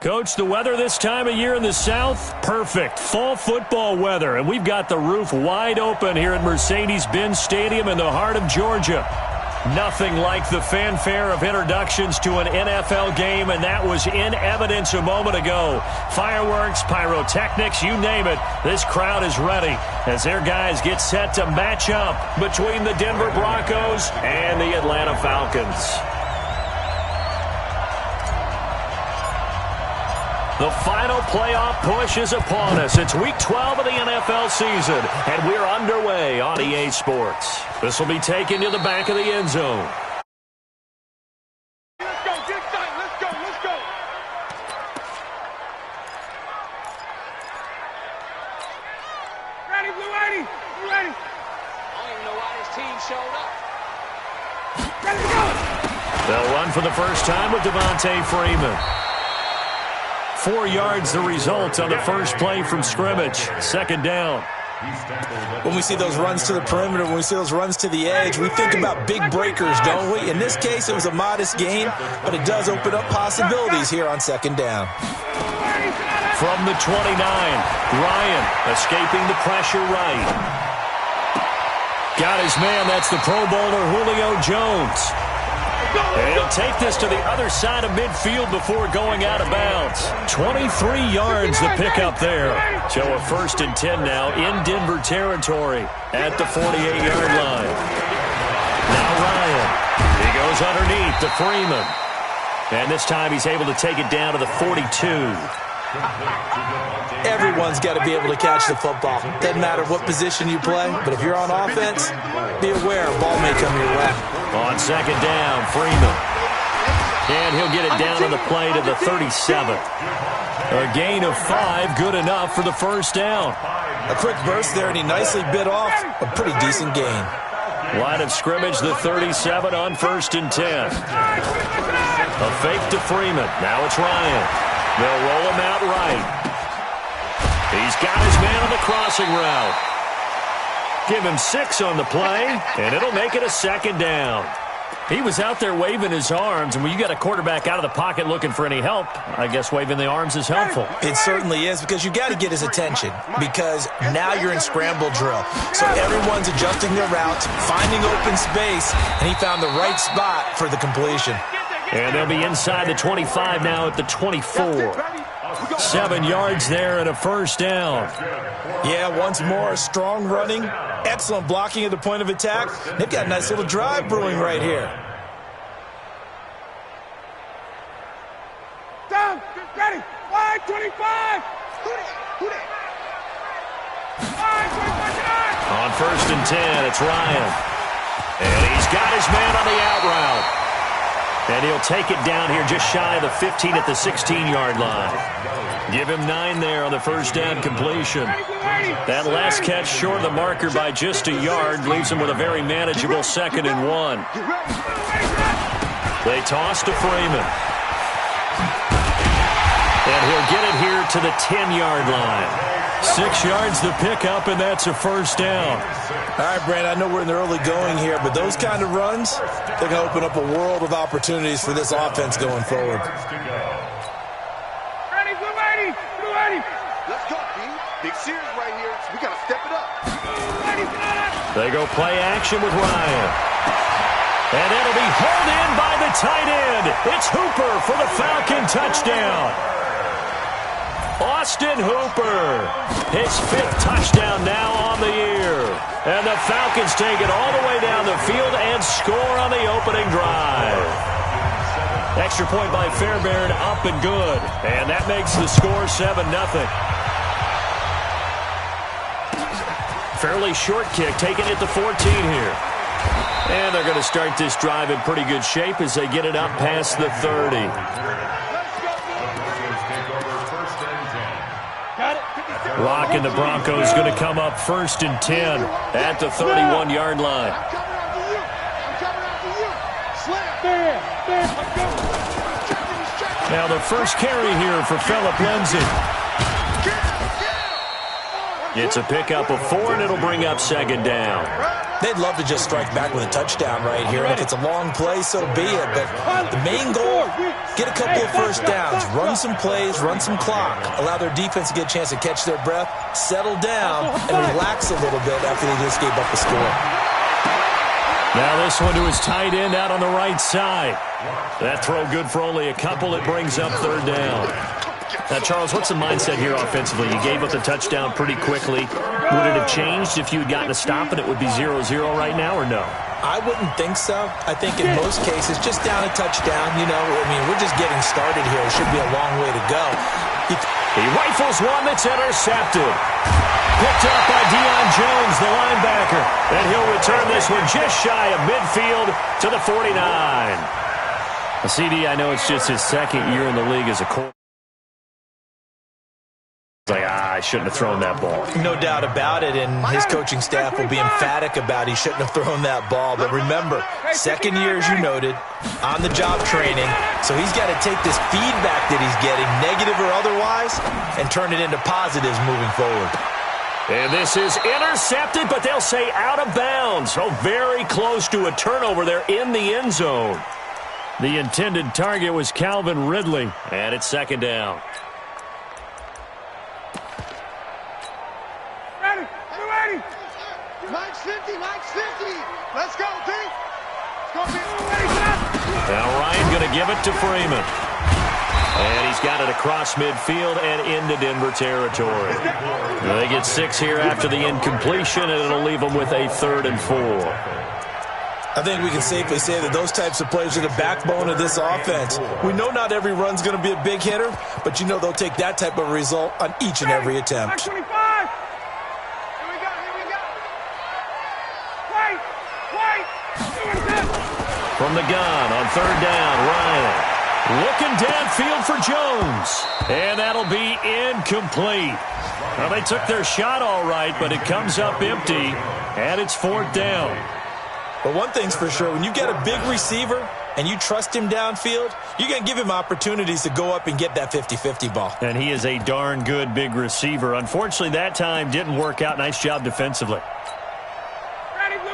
Coach, the weather this time of year in the South, perfect. Fall football weather, and we've got the roof wide open here at Mercedes-Benz Stadium in the heart of Georgia. Nothing like the fanfare of introductions to an NFL game, and that was in evidence a moment ago. Fireworks, pyrotechnics, you name it. This crowd is ready as their guys get set to match up between the Denver Broncos and the Atlanta Falcons. The final playoff push is upon us. It's Week 12 of the NFL season, and we're underway on EA Sports. This will be taken to the back of the end zone. Let's go, get started. Let's go, let's go. Ready, Blue 80. You ready? I don't even know why this team showed up. Ready to go. They'll run for the first time with Devontae Freeman. 4 yards the result on the first play from scrimmage. Second down. When we see those runs to the perimeter, when we see those runs to the edge, we think about big breakers, don't we? In this case, it was a modest gain, but it does open up possibilities here on second down. From the 29, Ryan escaping the pressure right. Got his man, that's the Pro Bowler Julio Jones. And he'll take this to the other side of midfield before going out of bounds. 23 yards the pickup there. So a 1st and 10 now in Denver territory at the 48-yard line. Now Ryan. He goes underneath to Freeman. And this time he's able to take it down to the 42. Everyone's got to be able to catch the football. Doesn't matter what position you play, but if you're on offense, be aware, ball may come your way. On second down, Freeman. And he'll get it down on the play to the 37. A gain of 5, good enough for the first down. A quick burst there, and he nicely bit off a pretty decent gain. Line of scrimmage, the 37 on 1st and 10. A fake to Freeman. Now it's Ryan. They'll roll him out right. He's got his man on the crossing route. Give him 6 on the play, and it'll make it a second down. He was out there waving his arms, and when you got a quarterback out of the pocket looking for any help, I guess waving the arms is helpful. It certainly is, because you got to get his attention, because now you're in scramble drill. So everyone's adjusting their routes, finding open space, and he found the right spot for the completion. And they'll be inside the 25 now at the 24. 7 yards there and a first down. Yeah, once more, strong running, excellent blocking at the point of attack. They've got a nice little drive brewing right here. Down, ready, wide 25. Wide 25. On 1st and 10, it's Ryan. And he's got his man on the out route. And he'll take it down here just shy of the 15 at the 16-yard line. Give him 9 there on the first down completion. That last catch short of the marker by just a yard leaves him with a very manageable 2nd and 1. They toss to Freeman. And he'll get it here to the 10-yard line. 6 yards the pickup, and that's a first down. All right, Brandon, I know we're in the early going here, but those kind of runs, they're going to open up a world of opportunities for this offense going forward. Ready, Blue 80, Blue 80. Let's go, B. Big series right here. We got to step it up. They go play action with Ryan. And it'll be hauled in by the tight end. It's Hooper for the Falcon touchdown. Austin Hooper, his 5th touchdown now on the year. And the Falcons take it all the way down the field and score on the opening drive. Extra point by Fairbairn, up and good. And that makes the score 7-0. Fairly short kick, taken at the 14 here. And they're going to start this drive in pretty good shape as they get it up past the 30. Rock and the Broncos going to come up 1st and 10 at the 31-yard line. Now the first carry here for Phillip Lindsay. It's a pickup of 4, and it'll bring up 2nd down. They'd love to just strike back with a touchdown right here. And if it's a long play, so be it. But the main goal, get a couple of first downs, run some plays, run some clock, allow their defense to get a chance to catch their breath, settle down, and relax a little bit after they just gave up the score. Now this one to his tight end out on the right side. That throw good for only a couple. It brings up third down. Now, Charles, what's the mindset here offensively? You gave up the touchdown pretty quickly. Would it have changed if you had gotten a stop and it would be 0-0 right now, or no? I wouldn't think so. I think in most cases, just down a touchdown, you know, I mean, we're just getting started here. It should be a long way to go. He rifles one that's intercepted. Picked up by Deion Jones, the linebacker. And he'll return this one just shy of midfield to the 49. CD, I know it's just his second year in the league as a quarterback. Like, I shouldn't have thrown that ball. No doubt about it, and his coaching staff will be emphatic about he shouldn't have thrown that ball. But remember, second year, as you noted, on-the-job training, so he's got to take this feedback that he's getting, negative or otherwise, and turn it into positives moving forward. And this is intercepted, but they'll say out of bounds. So very close to a turnover there in the end zone. The intended target was Calvin Ridley, and it's second down. Mike's 50, Mike's 50. Let's go, D. Now Ryan going to give it to Freeman. And he's got it across midfield and into Denver territory. They get 6 here after the incompletion, and it'll leave them with a 3rd and 4. I think we can safely say that those types of plays are the backbone of this offense. We know not every run's going to be a big hitter, but you know they'll take that type of result on each and every attempt. 25. From the gun on 3rd down, Ryan looking downfield for Jones. And that'll be incomplete. Well, they took their shot all right, but it comes up empty, and it's 4th down. But one thing's for sure, when you get a big receiver and you trust him downfield, you're going to give him opportunities to go up and get that 50-50 ball. And he is a darn good big receiver. Unfortunately, that time didn't work out. Nice job defensively.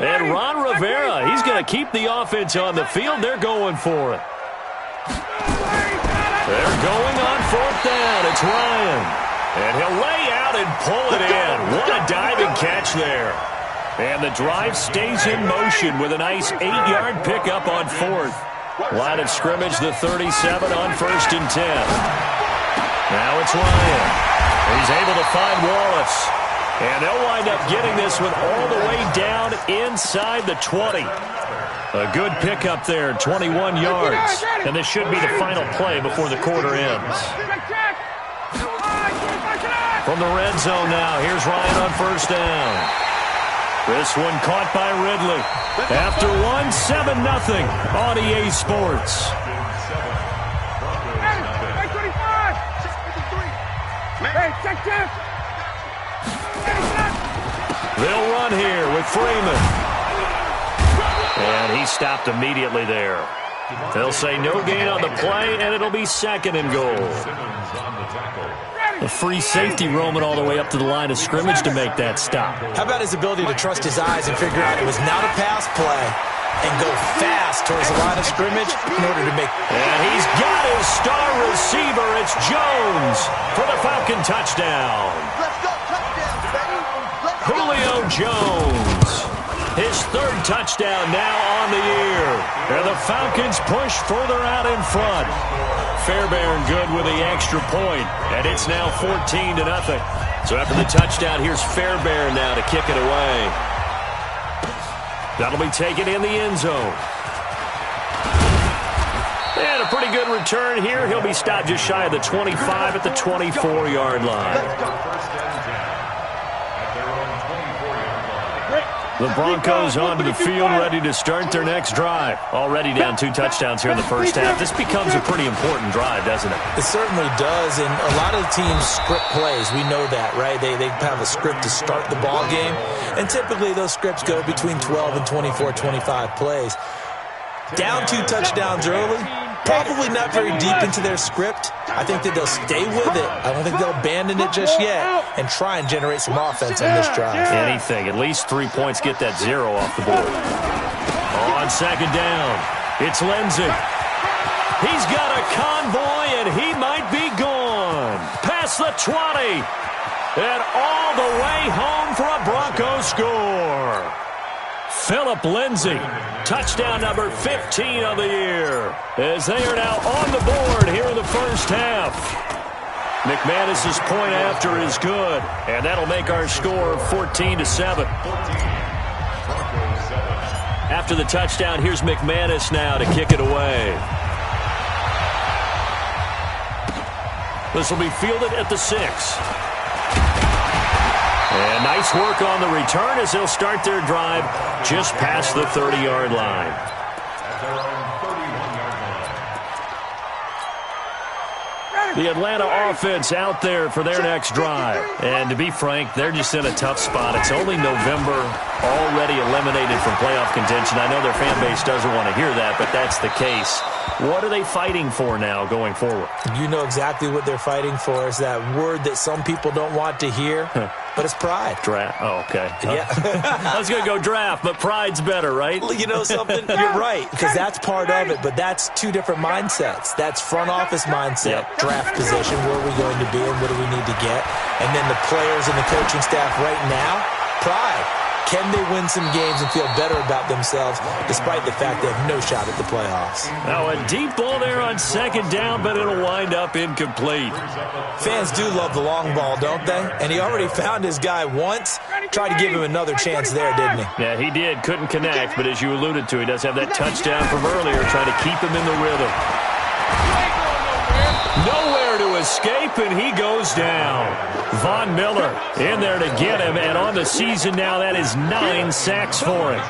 And Ron Rivera, he's going to keep the offense on the field. They're going for it. They're going on 4th down. It's Ryan. And he'll lay out and pull it in. What a diving catch there. And the drive stays in motion with a nice 8-yard pickup on 4th. Line of scrimmage, the 37 on 1st and 10. Now it's Ryan. He's able to find Wallace. And they'll wind up getting this one all the way down inside the 20. A good pickup there, 21 yards. And this should be the final play before the quarter ends. From the red zone now, here's Ryan on 1st down. This one caught by Ridley. After 1-7-0 on EA Sports. They'll run here with Freeman. And he stopped immediately there. They'll say no gain on the play, and it'll be 2nd and goal. A free safety roaming all the way up to the line of scrimmage to make that stop. How about his ability to trust his eyes and figure out it was not a pass play and go fast towards the line of scrimmage in order to make... And he's got his star receiver. It's Jones for the Falcon touchdown. Let's go, touchdown, baby. Julio Jones. His 3rd touchdown now on the year. And the Falcons push further out in front. Fairbairn good with the extra point, and it's now 14-0. So after the touchdown, here's Fairbairn now to kick it away. That'll be taken in the end zone. And a pretty good return here. He'll be stopped just shy of the 25 at the 24-yard line. The Broncos onto the field, ready to start their next drive. Already down 2 touchdowns here in the first half. This becomes a pretty important drive, doesn't it? It certainly does, and a lot of the teams script plays. We know that, right? They have a script to start the ball game, and typically those scripts go between 12 and 24, 25 plays. Down 2 touchdowns early, Probably not very deep into their script. I think that they'll stay with it. I don't think they'll abandon it just yet and try and generate some offense on this drive. Anything. At least 3 points get that 0 off the board. On second down, it's Lindsey. He's got a convoy, and he might be gone. Past the 20. And all the way home for a Broncos score. Phillip Lindsay, touchdown number 15 of the year, as they are now on the board here in the first half. McManus's point after is good, and that'll make our score 14-7. After the touchdown, here's McManus now to kick it away. This will be fielded at the 6. And nice work on the return as they'll start their drive just past the 30-yard line. The Atlanta offense out there for their next drive. And to be frank, they're just in a tough spot. It's only November, already eliminated from playoff contention. I know their fan base doesn't want to hear that, but that's the case. What are they fighting for now going forward? You know exactly what they're fighting for. Is that word that some people don't want to hear, but it's pride. Draft. Oh, okay. Yeah. I was going to go draft, but pride's better, right? Well, you know something? You're right, because that's part of it, but that's two different mindsets. That's front office mindset, draft position, where are we going to be and what do we need to get? And then the players and the coaching staff right now, pride. Can they win some games and feel better about themselves despite the fact they have no shot at the playoffs? Now a deep ball there on second down, but it'll wind up incomplete. Fans do love the long ball, don't they? And he already found his guy once. Tried to give him another chance there, didn't he? Yeah, he did. Couldn't connect, but as you alluded to, he does have that touchdown from earlier, trying to keep him in the rhythm. Nowhere to escape, and he goes down. Von Miller in there to get him, and on the season now, that is 9 sacks for him.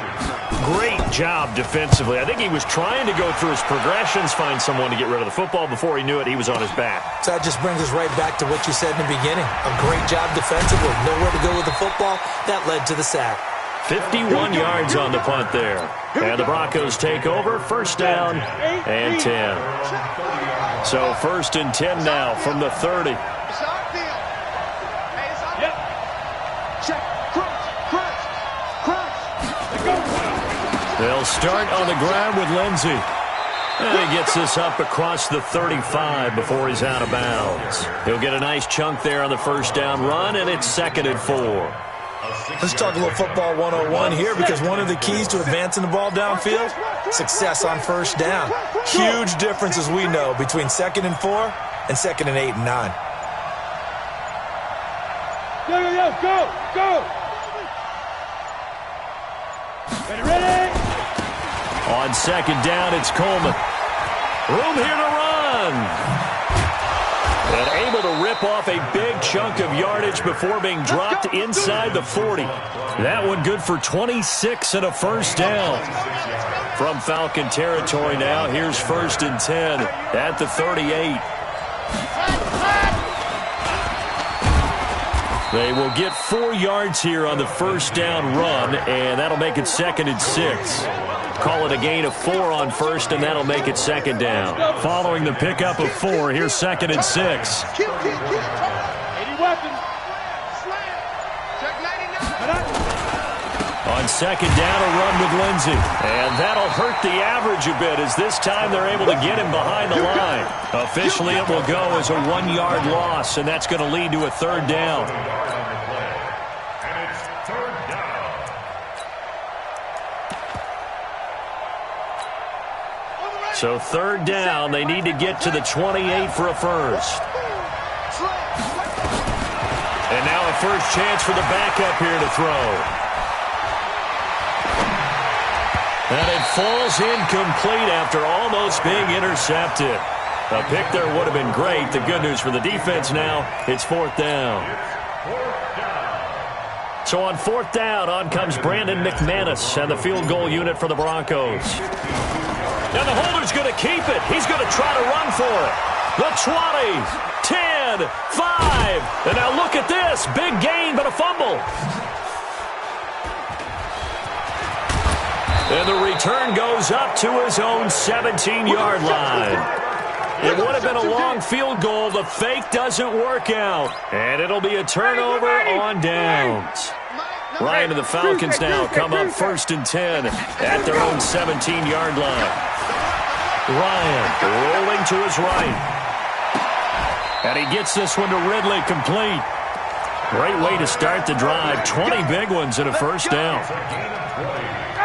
Great job defensively. I think he was trying to go through his progressions, find someone to get rid of the football. Before he knew it, he was on his back. So that just brings us right back to what you said in the beginning. A great job defensively. Nowhere to go with the football. That led to the sack. 51 yards on the punt there. And the Broncos take over. First down and 10. So first and 10 now from the 30. They'll start on the ground with Lindsey. And he gets this up across the 35 before he's out of bounds. He'll get a nice chunk there on the first down run, and it's 2nd and 4. Let's talk a little football 101 here, because one of the keys to advancing the ball downfield, success on first down. Huge difference, as we know, between 2nd and 4 and 2nd and 8 and 9. Go! Ready? On second down, it's Coleman. Room here to run. And able to rip off a big chunk of yardage before being dropped inside the 40. That one good for 26 and a first down. From Falcon territory now, here's 1st and 10 at the 38. They will get 4 yards here on the first down run, and that'll make it 2nd and 6. Call it a gain of 4 on first, and that'll make it 2nd down. Following the pickup of 4, here's 2nd and 6. On second down, a run with Lindsey. And that'll hurt the average a bit, as this time they're able to get him behind the line. Officially, it will go as a 1-yard loss, and that's going to lead to a 3rd down. So 3rd down, they need to get to the 28 for a first. And now a first chance for the backup here to throw. And it falls incomplete after almost being intercepted. A pick there would have been great. The good news for the defense now, it's 4th down. So on 4th down, on comes Brandon McManus and the field goal unit for the Broncos. And the holder's going to keep it. He's going to try to run for it. The 20, 10, 5. And now look at this. Big gain, but a fumble. And the return goes up to his own 17-yard line. It would have been a long field goal. The fake doesn't work out. And it'll be a turnover on downs. Ryan and the Falcons now come up 1st and 10 at their own 17-yard line. Ryan rolling to his right. And he gets this one to Ridley complete. Great way to start the drive. 20 big ones and a first down.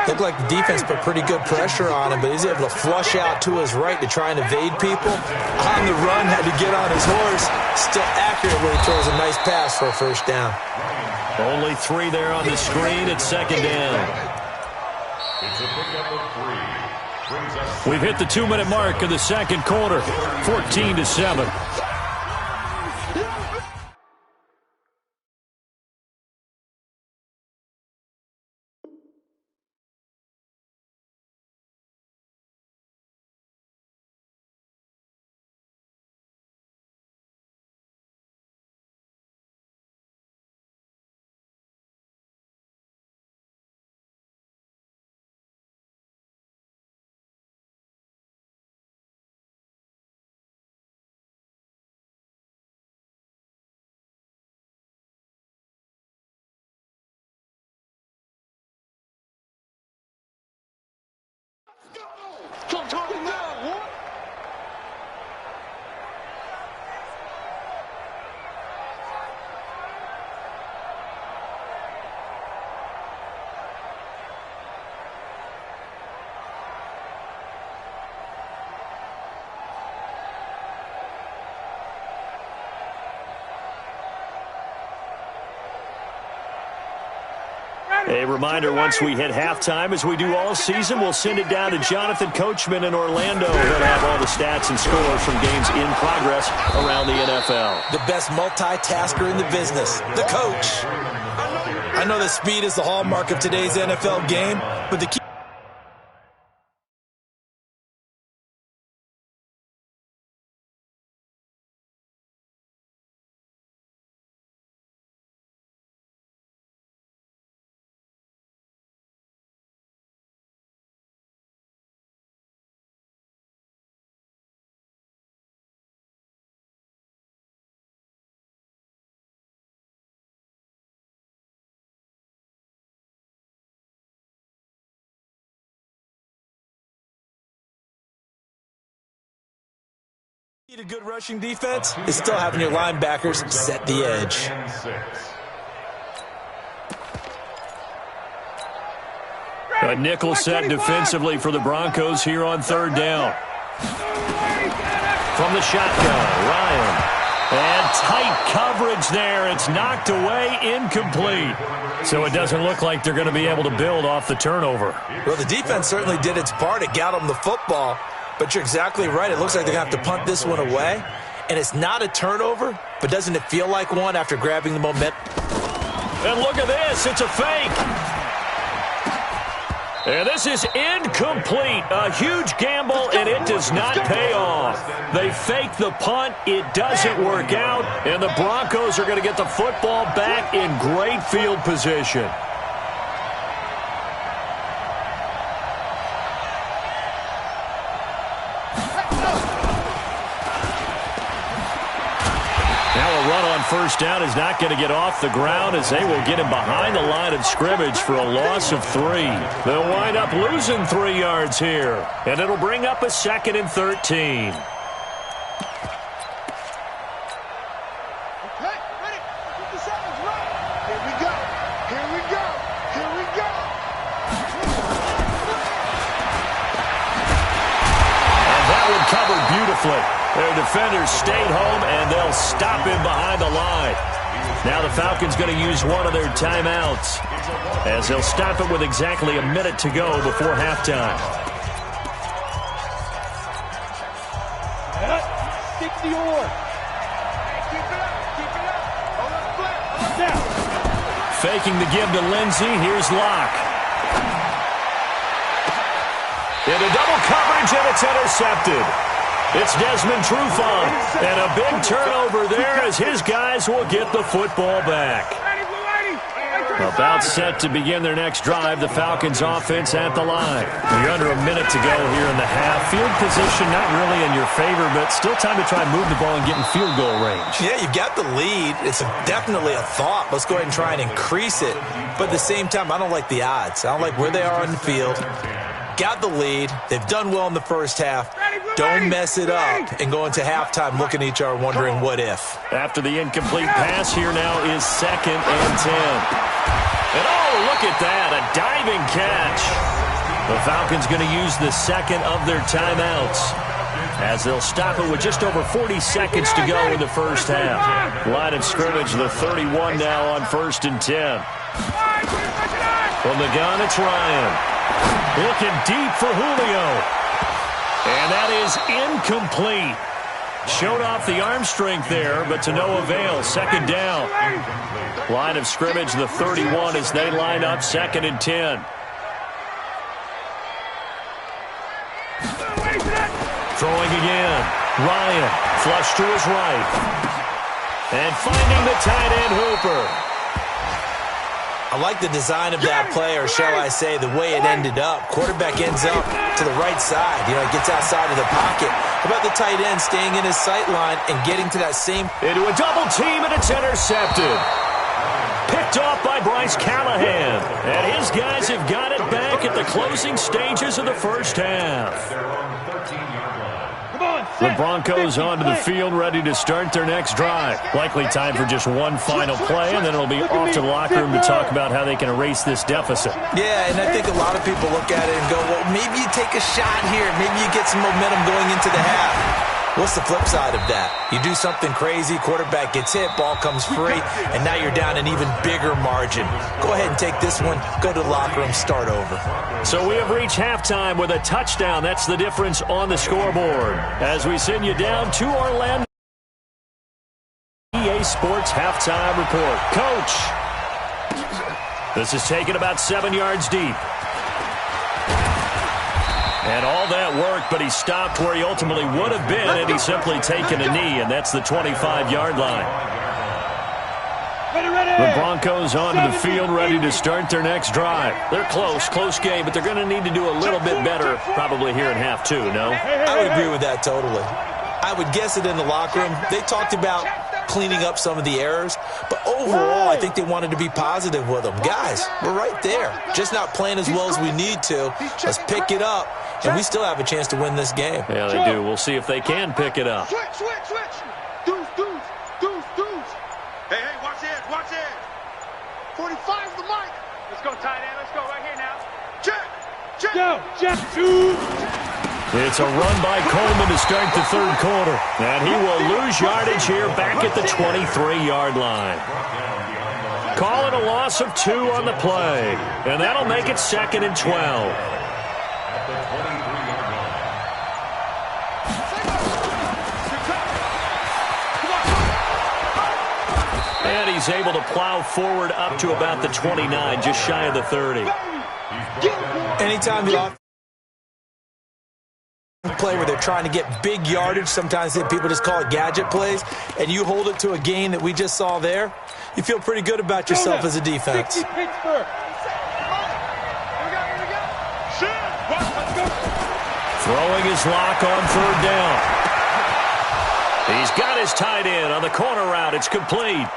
Looked like the defense put pretty good pressure on him, but he's able to flush out to his right to try and evade people. On the run, had to get on his horse. Still accurately throws a nice pass for a first down. Only 3 there on the screen at 2nd down. We've hit the 2-minute mark of the 2nd quarter, 14-7. A reminder, once we hit halftime, as we do all season, we'll send it down to Jonathan Coachman in Orlando. He'll have all the stats and scores from games in progress around the NFL. The best multitasker in the business, the coach. I know that speed is the hallmark of today's NFL game, but the key... A good rushing defense is still having your linebackers set the edge. A nickel set defensively for the Broncos here on 3rd down. From the shotgun, Ryan. And tight coverage there. It's knocked away, incomplete. So it doesn't look like they're going to be able to build off the turnover. Well, the defense certainly did its part. It got them the football. But you're exactly right. It looks like they're going to have to punt this one away. And it's not a turnover, but doesn't it feel like one after grabbing the momentum? And look at this. It's a fake. And this is incomplete. A huge gamble, and it does not pay off. They fake the punt. It doesn't work out. And the Broncos are going to get the football back in great field position. First down is not going to get off the ground as they will get him behind the line of scrimmage for a loss of 3. They'll wind up losing 3 yards here, and it'll bring up a 2nd and 13. Okay, ready? 50 seconds, right? Here we go. Here we go. Here we go. And that one covered beautifully. Their defenders stayed home, and they'll stop him behind the line. Now the Falcons going to use one of their timeouts, as they'll stop it with exactly a minute to go before halftime. Stick to the oar. Keep it up. Keep it up. Hold up, flip. Hold down. Faking the give to Lindsey. Here's Locke. Into double coverage, and it's intercepted. It's Desmond Trufant, and a big turnover there as his guys will get the football back. Ready, About set to begin their next drive, the Falcons offense at the line. You're under a minute to go here in the half. Field position not really in your favor, but still time to try and move the ball and get in field goal range. Yeah, you've got the lead. It's definitely a thought. Let's go ahead and try and increase it. But at the same time, I don't like the odds. I don't like where they are on the field. Got the lead. They've done well in the first half. Don't mess it up and go into halftime looking at each other wondering what if. After the incomplete pass, here now is 2nd and 10. And oh, look at that, a diving catch. The Falcons going to use the second of their timeouts as they'll stop it with just over 40 seconds to go in the first half. Line of scrimmage, the 31 now on 1st and 10. From the gun, it's Ryan. Looking deep for Julio. And that is incomplete. Showed off the arm strength there, but to no avail. 2nd down. Line of scrimmage, the 31 as they line up 2nd and 10. Throwing again. Ryan, flush to his right. And finding the tight end Hooper. I like the design of that play, or shall I say, the way it ended up. Quarterback ends up to the right side. You know, he gets outside of the pocket. How about the tight end staying in his sight line and getting to that same... Into a double team, and it's intercepted. Picked off by Bryce Callahan. And his guys have got it back at the closing stages of the first half. The Broncos onto the field, ready to start their next drive. Likely time for just one final play, and then it'll be off to the locker room to talk about how they can erase this deficit. Yeah, and I think a lot of people look at it and go, well, maybe you take a shot here. Maybe you get some momentum going into the half. What's the flip side of that? You do something crazy, quarterback gets hit, ball comes free, and now you're down an even bigger margin. Go ahead and take this one, go to the locker room, start over. So we have reached halftime with a touchdown. That's the difference on the scoreboard. As we send you down to Orlando. EA Sports Halftime Report. Coach, this is taken about 7 yards deep. And all that work, but he stopped where he ultimately would have been, and he's simply taken a knee, and that's the 25-yard line. The Broncos onto the field, ready to start their next drive. They're close game, but they're going to need to do a little bit better probably here in half two, no? I would agree with that totally. I would guess it in the locker room. They talked about cleaning up some of the errors, but overall, I think they wanted to be positive with them. Guys, we're right there. Just not playing as well as we need to. Let's pick it up, and we still have a chance to win this game. Yeah, they do. We'll see if they can pick it up. Switch. Deuce. Hey, watch it. 45 the mic. Let's go, tight end. Let's go right here now. Check. Go, Jack. It's a run by Coleman to start the third quarter. And he will lose yardage here back at the 23-yard line. Call it a loss of 2 on the play. And that'll make it 2nd and 12. And he's able to plow forward up to about the 29, just shy of the 30. Anytime the offense play where they're trying to get big yardage, sometimes people just call it gadget plays, and you hold it to a gain that we just saw there, you feel pretty good about yourself as a defense. Throwing his lock on 3rd down. He's got his tight end on the corner route. It's complete.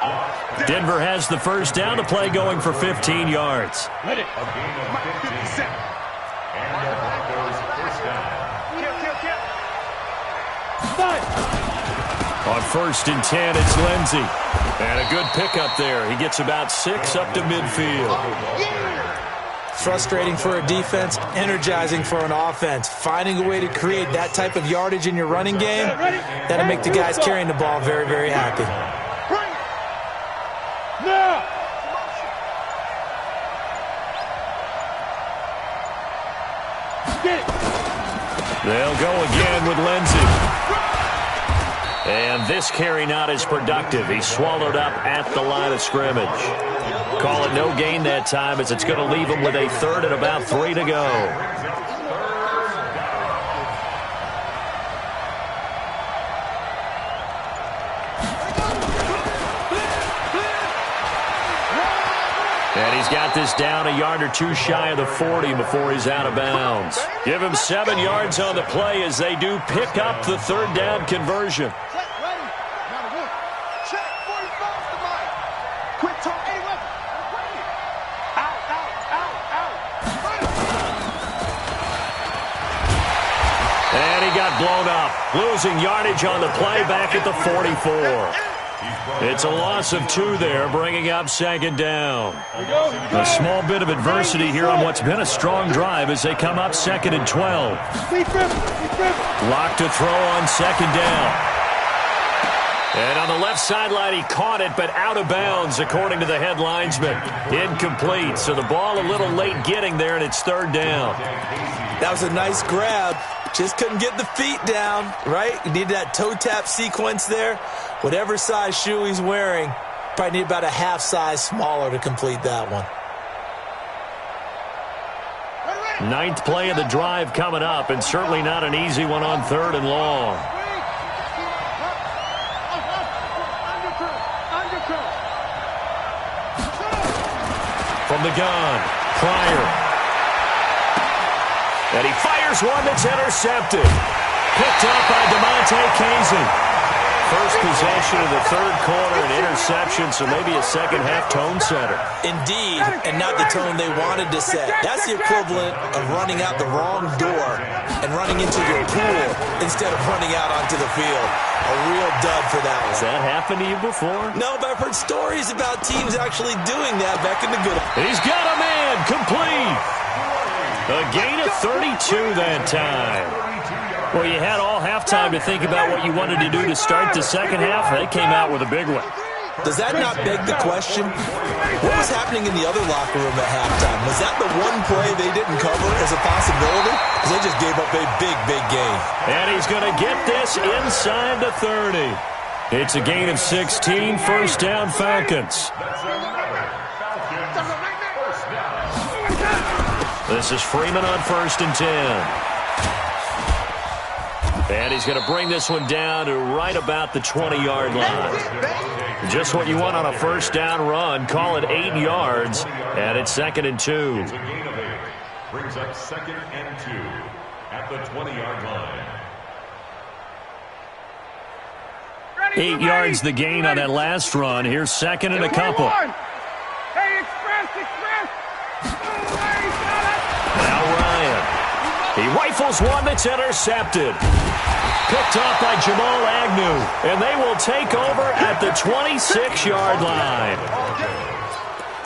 Denver has the first down. The play going for 15 yards. On 1st and 10, it's Lindsey. And a good pickup there. He gets about 6 up to midfield. Frustrating for a defense, energizing for an offense. Finding a way to create that type of yardage in your running game, that'll make the guys carrying the ball very, very happy. They'll go again with Lindsey. And this carry not as productive. He's swallowed up at the line of scrimmage. Call it no gain that time, as it's going to leave him with a 3rd and about 3 to go. And He's got this down a yard or two shy of the 40 before he's out of bounds. Give him 7 yards on the play as they do pick up the third down conversion. And he got blown up, losing yardage on the play back at the 44. It's a loss of 2 there, bringing up second down. A small bit of adversity here on what's been a strong drive as they come up 2nd and 12. Lock to throw on second down. And on the left sideline, he caught it, but out of bounds, according to the head linesman. Incomplete, so the ball a little late getting there, and it's third down. That was a nice grab. Just couldn't get the feet down, right? You need that toe tap sequence there. Whatever size shoe he's wearing, probably need about a half size smaller to complete that one. 9th play of the drive coming up, and certainly not an easy one on 3rd and long. From the gun, Pryor. And he fires one that's intercepted. Picked up by DeMonte Casey. First possession of the 3rd quarter, an interception, so maybe a second-half tone setter. Indeed, and not the tone they wanted to set. That's the equivalent of running out the wrong door and running into your pool instead of running out onto the field. A real dud for that one. Has that happened to you before? No, but I've heard stories about teams actually doing that back in the good. He's got a man, complete. A gain of 32 that time. Well, you had all halftime to think about what you wanted to do to start the second half. They came out with a big one. Does that not beg the question? What was happening in the other locker room at halftime? Was that the one play they didn't cover as a possibility? Because they just gave up a big, big gain. And he's going to get this inside the 30. It's a gain of 16, first down Falcons. This is Freeman on 1st and 10. And he's going to bring this one down to right about the 20-yard line. Just what you want on a first down run. Call it 8 yards, and it's 2nd and 2. Brings up 2nd and 2 at the 20-yard line. 8 yards the gain on that last run. Here's 2nd and a couple. Hey, express. Now Ryan. He rifles one that's intercepted. Picked off by Jamal Agnew. And they will take over at the 26-yard line.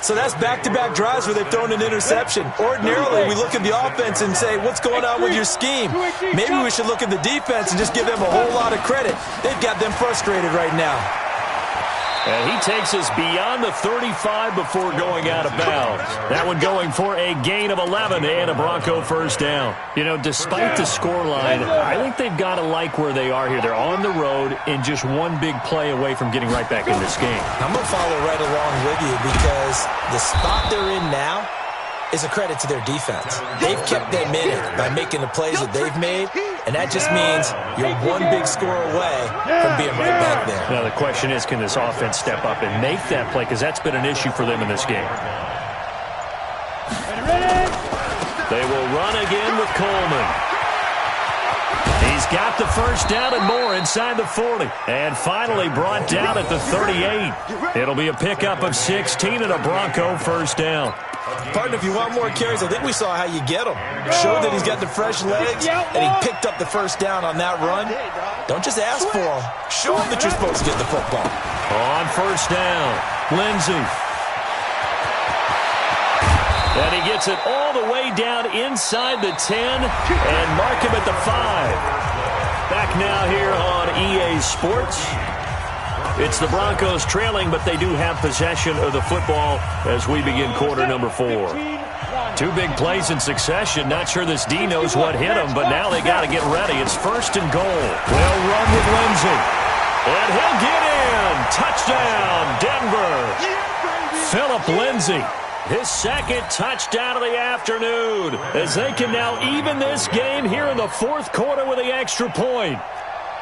So that's back-to-back drives where they've thrown an interception. Ordinarily, we look at the offense and say, what's going on with your scheme? Maybe we should look at the defense and just give them a whole lot of credit. They've got them frustrated right now. And he takes us beyond the 35 before going out of bounds. That one going for a gain of 11 and a Bronco first down. You know, despite the scoreline, I think they've got to like where they are here. They're on the road and just one big play away from getting right back in this game. I'm going to follow right along with you because the spot they're in now is a credit to their defense. They've kept them in it by making the plays that they've made, and that just means you're one big score away from being right back there. Now, the question is, can this offense step up and make that play? Because that's been an issue for them in this game. They will run again with Coleman. He's got the first down and more inside the 40. And finally brought down at the 38. It'll be a pickup of 16 and a Bronco first down. Partner, if you want more carries, I think we saw how you get them. Showed that he's got the fresh legs, and he picked up the first down on that run. Don't just ask for them. Show them that you're supposed to get the football. On first down, Lindsey. And he gets it all the way down inside the 10 and mark him at the 5. Back now here on EA Sports. It's the Broncos trailing, but they do have possession of the football as we begin quarter number 4. 2 big plays in succession. Not sure this D knows what hit him, but now they got to get ready. It's 1st and goal. They'll run with Lindsey. And he'll get in. Touchdown, Denver. Phillip Lindsey. His second touchdown of the afternoon as they can now even this game here in the 4th quarter with the extra point.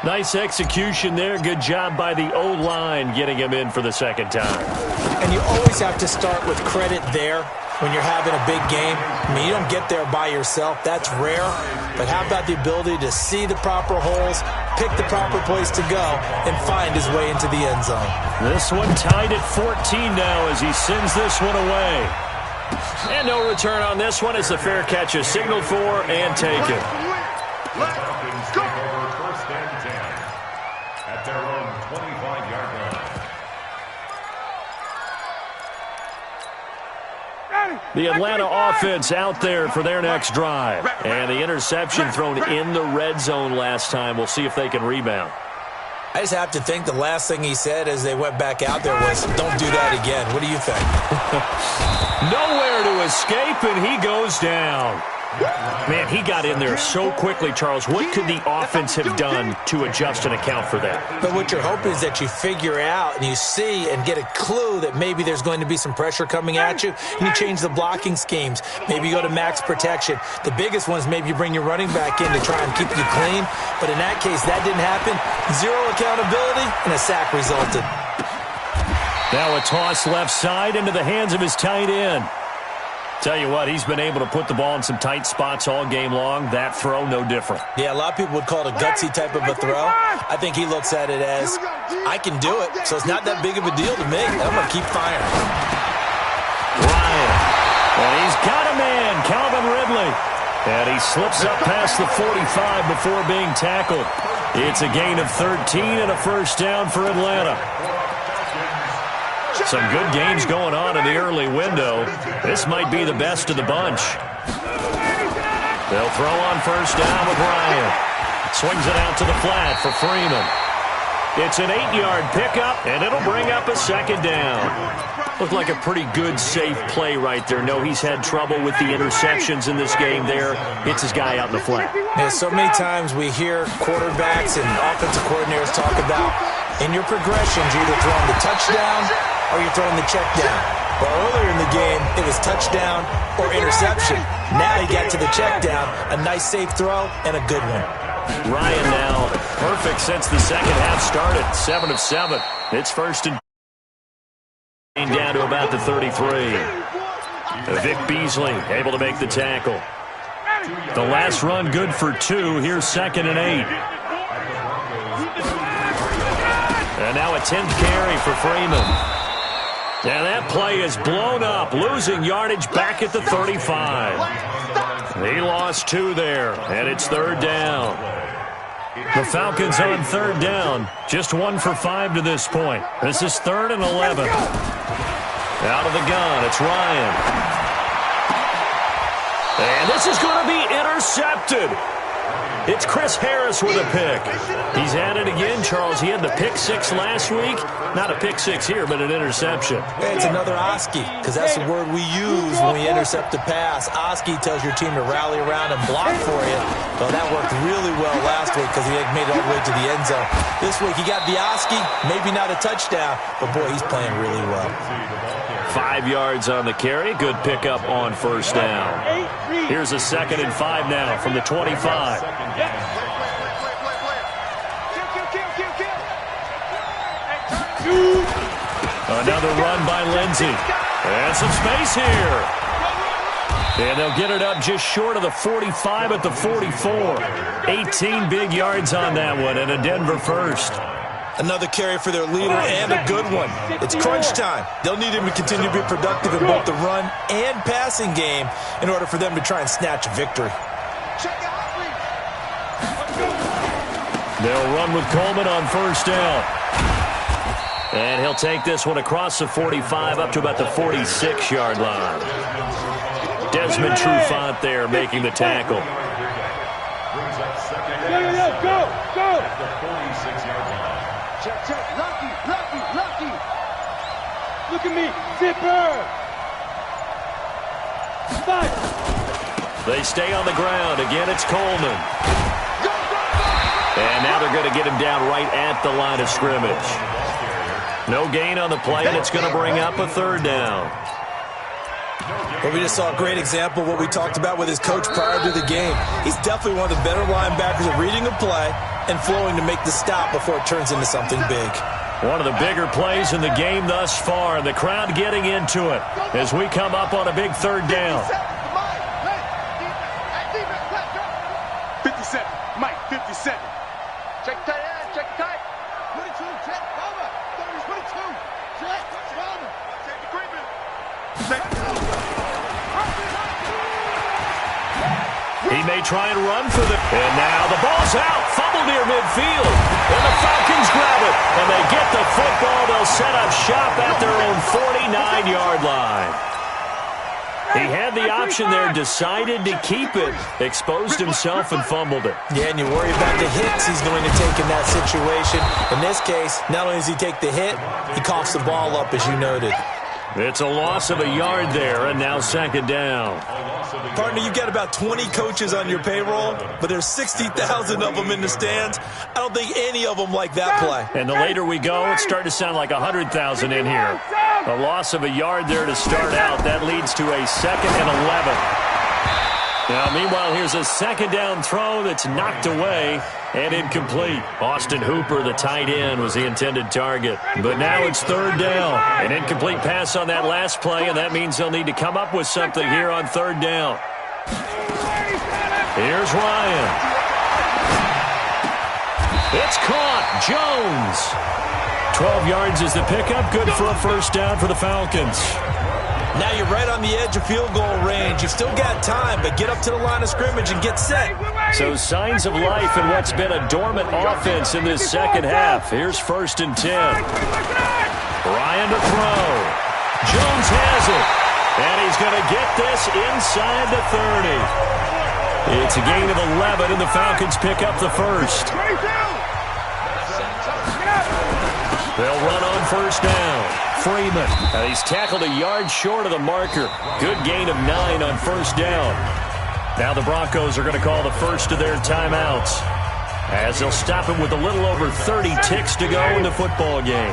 Nice execution there. Good job by the O-line getting him in for the second time. And you always have to start with credit there when you're having a big game. I mean, you don't get there by yourself. That's rare. But how about the ability to see the proper holes, pick the proper place to go, and find his way into the end zone? This one tied at 14 now as he sends this one away. And no return on this one. It's a fair catch is signaled for and taken. Falcons take over first and 10 at their own 25-yard line. The Atlanta offense out there for their next drive. And the interception thrown in the red zone last time. We'll see if they can rebound. I just have to think the last thing he said as they went back out there was, don't do that again. What do you think? Nowhere to escape, and he goes down. Man, he got in there so quickly, Charles. What could the offense have done to adjust and account for that? But what you're hoping is that you figure out and you see and get a clue that maybe there's going to be some pressure coming at you, and you change the blocking schemes. Maybe you go to max protection. The biggest one is maybe you bring your running back in to try and keep you clean. But in that case, that didn't happen. Zero accountability, and a sack resulted. Now a toss left side into the hands of his tight end. Tell you what, he's been able to put the ball in some tight spots all game long. That throw, no different. Yeah, a lot of people would call it a gutsy type of a throw. I think he looks at it as, I can do it, so it's not that big of a deal to me. I'm going to keep firing. Ryan. And he's got a man, Calvin Ridley. And he slips up past the 45 before being tackled. It's a gain of 13 and a first down for Atlanta. Some good games going on in the early window. This might be the best of the bunch. They'll throw on first down with Ryan. Swings it out to the flat for Freeman. It's an 8-yard pickup, and it'll bring up a second down. Looked like a pretty good, safe play right there. No, he's had trouble with the interceptions in this game there. Hits his guy out in the flat. Yeah, so many times we hear quarterbacks and offensive coordinators talk about in your progressions, you're either throwing the touchdown or you're throwing the check down. Well, earlier in the game, it was touchdown or interception. Now he got to the check down, a nice safe throw, and a good one. Ryan now perfect since the second half started. 7 of 7. It's first and down to about the 33. Vic Beasley able to make the tackle. The last run good for 2. Here's 2nd and 8. And now a 10th carry for Freeman. And that play is blown up, losing yardage back at the 35. He lost 2 there, and it's 3rd down. The Falcons on 3rd down, just 1 for 5 to this point. This is 3rd and 11. Out of the gun, it's Ryan. And this is going to be intercepted. It's Chris Harris with a pick. He's at it again, Charles. He had the pick 6 last week. Not a pick 6 here, but an interception. It's another Oski, because that's the word we use when we intercept a pass. Oski tells your team to rally around and block for you. Well, that worked really well last week because he made it all the way to the end zone. This week he got the Oski, maybe not a touchdown, but boy, he's playing really well. 5 yards on the carry. Good pickup on first down. Here's a 2nd and 5 now from the 25. Another run by Lindsey. And some space here. And they'll get it up just short of the 45 at the 44. 18 big yards on that one, and a Denver first. Another carry for their leader and a good one. It's crunch time. They'll need him to continue to be productive in both the run and passing game in order for them to try and snatch a victory. They'll run with Coleman on first down. And he'll take this one across the 45 up to about the 46-yard line. Desmond Trufant there making the tackle. Go! Check. Lucky. Look at me. Zipper. Fight. They stay on the ground. Again, it's Coleman. And now they're going to get him down right at the line of scrimmage. No gain on the play, and it's going to bring up a 3rd down. Well, we just saw a great example of what we talked about with his coach prior to the game. He's definitely one of the better linebackers at reading a play and flowing to make the stop before it turns into something big. One of the bigger plays in the game thus far, and the crowd getting into it as we come up on a big third down. 57. Mike, 57. Check tight end, check tight. 22, check, over. 30, 22, check, over. Check the equipment. He may try and run for the... And now the ball's out. Fumble near midfield. And the Falcons grab it. And they get the football. They'll set up shop at their own 49-yard line. He had the option there, decided to keep it, exposed himself and fumbled it. Yeah, and you worry about the hits he's going to take in that situation. In this case, not only does he take the hit, he coughs the ball up, as you noted. It's a loss of a yard there, and now second down. Partner, you've got about 20 coaches on your payroll, but there's 60,000 of them in the stands. I don't think any of them like that play. And the later we go, it's starting to sound like 100,000 in here. A loss of a yard there to start out. That leads to a 2nd and 11. Now, meanwhile, here's a second down throw that's knocked away and incomplete. Austin Hooper, the tight end, was the intended target. But now it's third down. An incomplete pass on that last play, and that means they'll need to come up with something here on third down. Here's Ryan. It's caught. Jones. 12 yards is the pickup. Good for a first down for the Falcons. Now you're right on the edge of field goal range. You've still got time, but get up to the line of scrimmage and get set. So signs of life in what's been a dormant offense in this second half. Here's 1st and 10. Ryan to throw. Jones has it. And he's going to get this inside the 30. It's a gain of 11, and the Falcons pick up the first. They'll run on first down. Freeman. He's tackled a yard short of the marker. Good gain of 9 on first down. Now the Broncos are going to call the first of their timeouts, as they'll stop him with a little over 30 ticks to go in the football game.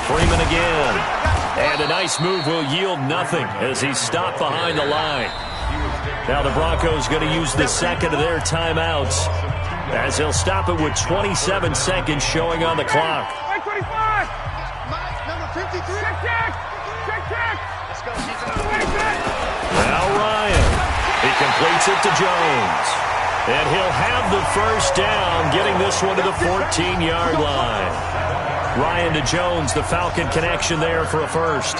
Freeman again. And a nice move will yield nothing as he's stopped behind the line. Now the Broncos going to use the second of their timeouts, as they'll stop it with 27 seconds showing on the clock. Mike 25. Mike, number 53. Check. Let's go. Now Ryan. He completes it to Jones. And he'll have the first down, getting this one to the 14-yard line. Ryan to Jones, the Falcon connection there for a first.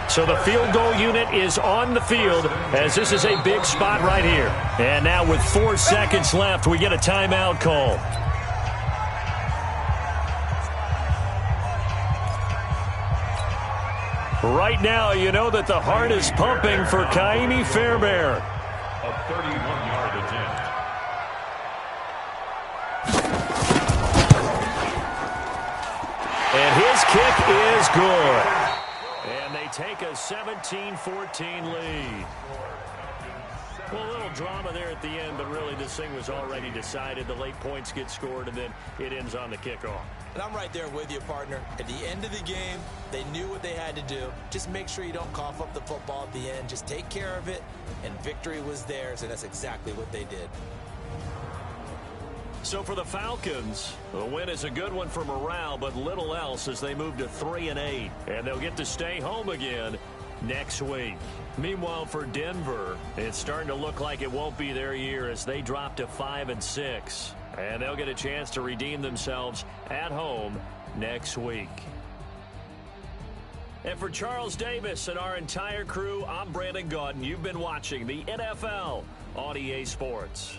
So the field goal unit is on the field, as this is a big spot right here. And now with 4 seconds left, we get a timeout call. Right now, you know that the heart is pumping for Kaimi Fairbairn. A 31-yard attempt. And his kick is good. And they take a 17-14 lead. Well, a little drama there at the end, but really this thing was already decided. The late points get scored, and then it ends on the kickoff. And I'm right there with you, partner. At the end of the game, they knew what they had to do. Just make sure you don't cough up the football at the end. Just take care of it, and victory was theirs, and that's exactly what they did. So for the Falcons, the win is a good one for morale, but little else as they move to 3-8, and they'll get to stay home again next week. Meanwhile, for Denver, it's starting to look like it won't be their year as they drop to 5-6, and they'll get a chance to redeem themselves at home next week. And for Charles Davis and our entire crew, I'm Brandon Gaudin. You've been watching the NFL on EA Sports.